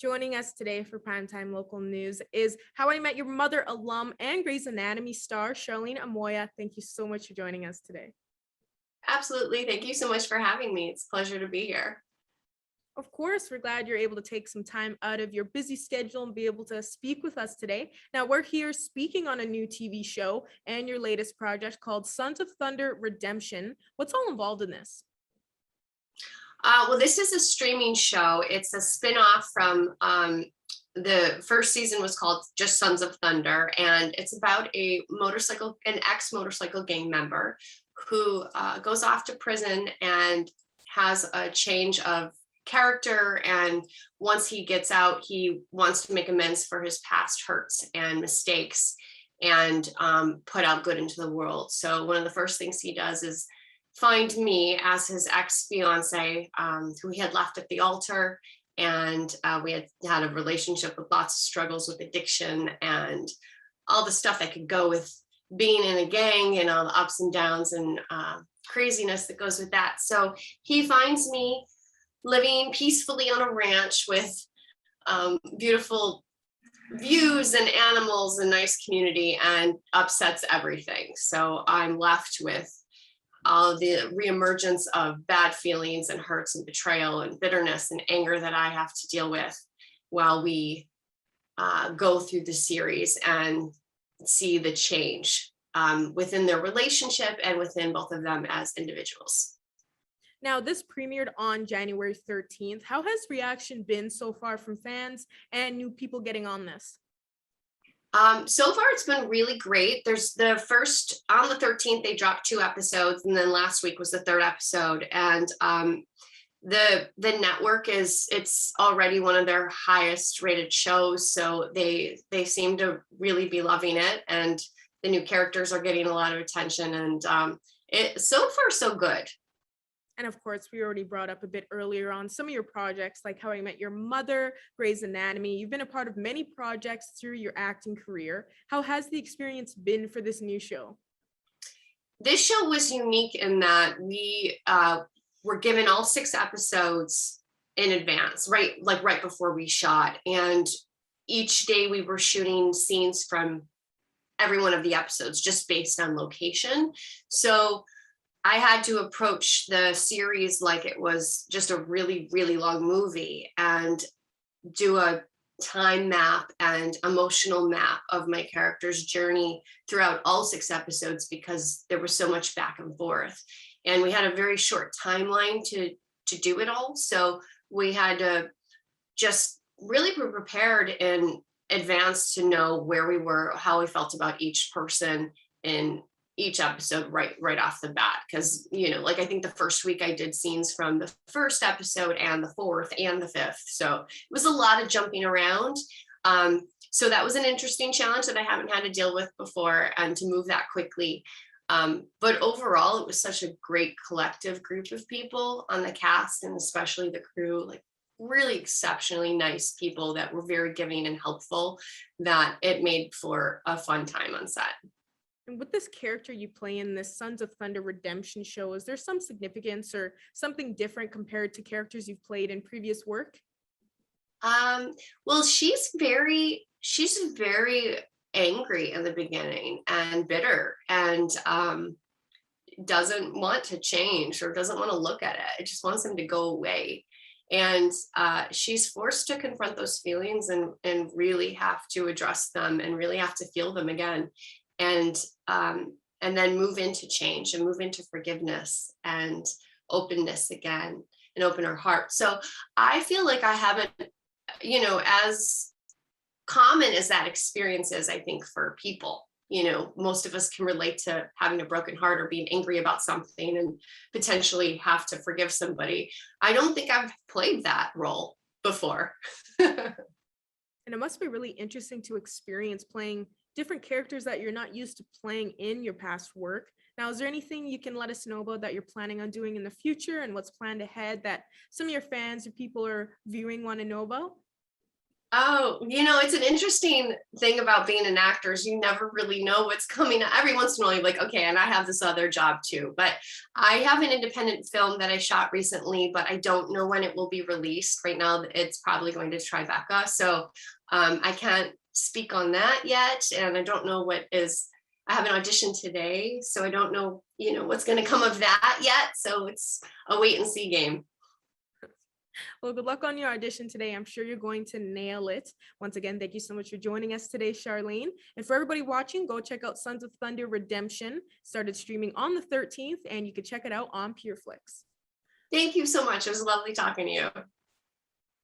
Joining us today for Primetime Local News is How I Met Your Mother alum and Grey's Anatomy star, Charlene Amoia. Thank you so much for joining us today. Absolutely. Thank you so much for having me. It's a pleasure to be here. Of course, we're glad you're able to take some time out of your busy schedule and be able to speak with us today. Now, we're here speaking on a new TV show and your latest project called Sons of Thunder Redemption. What's all involved in this? Well, this is a streaming show. It's a spin-off from the first season was called just Sons of Thunder, and it's about an ex-motorcycle gang member who goes off to prison and has a change of character. And once he gets out, he wants to make amends for his past hurts and mistakes and put out good into the world. So one of the first things he does is find me as his ex-fiance, who he had left at the altar. And we had a relationship with lots of struggles with addiction and all the stuff that could go with being in a gang and all the ups and downs and craziness that goes with that. So he finds me living peacefully on a ranch with beautiful views and animals and nice community, and upsets everything. So I'm left with all the reemergence of bad feelings and hurts and betrayal and bitterness and anger that I have to deal with while we go through the series and see the change within their relationship and within both of them as individuals. Now, this premiered on January 13th. How has reaction been so far from fans and new people getting on this? So far, it's been really great. There's the first, on the 13th, they dropped 2 episodes, and then last week was the 3rd episode. And the network it's already one of their highest rated shows. So they seem to really be loving it. And the new characters are getting a lot of attention. And so far, so good. And of course, we already brought up a bit earlier on some of your projects, like How I Met Your Mother, Grey's Anatomy. You've been a part of many projects through your acting career. How has the experience been for this new show? This show was unique in that we were given all 6 episodes in advance, right before we shot. And each day we were shooting scenes from every one of the episodes just based on location. So I had to approach the series like it was just a really, really long movie and do a time map and emotional map of my character's journey throughout all 6 episodes, because there was so much back and forth. And we had a very short timeline to do it all. So we had to just really be prepared in advance to know where we were, how we felt about each person in each episode right off the bat. Because like I think the first week I did scenes from the 1st episode and the 4th and the 5th, so it was a lot of jumping around. So that was an interesting challenge that I haven't had to deal with before, and to move that quickly. But overall, it was such a great collective group of people on the cast, and especially the crew, like really exceptionally nice people that were very giving and helpful, that it made for a fun time on set. And with this character you play in this Sons of Thunder Redemption show, is there some significance or something different compared to characters you've played in previous work? Well, she's very angry in the beginning and bitter, and doesn't want to change or doesn't want to look at it. It just wants him to go away. And she's forced to confront those feelings and really have to address them and really have to feel them again. And then move into change and move into forgiveness and openness again, and open her heart. So I feel like I haven't, as common as that experience is, I think for people, most of us can relate to having a broken heart or being angry about something and potentially have to forgive somebody. I don't think I've played that role before. And it must be really interesting to experience playing different characters that you're not used to playing in your past work. Now, is there anything you can let us know about that you're planning on doing in the future, and what's planned ahead that some of your fans or people are viewing want to know about? Oh, it's an interesting thing about being an actor is you never really know what's coming. Every once in a while, you're like, okay, and I have this other job too. But I have an independent film that I shot recently, but I don't know when it will be released. Right now, it's probably going to Tribeca. So I can't speak on that yet. And I don't know I have an audition today. So I don't know, what's going to come of that yet. So it's a wait and see game. Well, good luck on your audition today. I'm sure you're going to nail it. Once again, thank you so much for joining us today, Charlene. And for everybody watching, go check out Sons of Thunder Redemption. Started streaming on the 13th, and you can check it out on PureFlix. Thank you so much. It was lovely talking to you.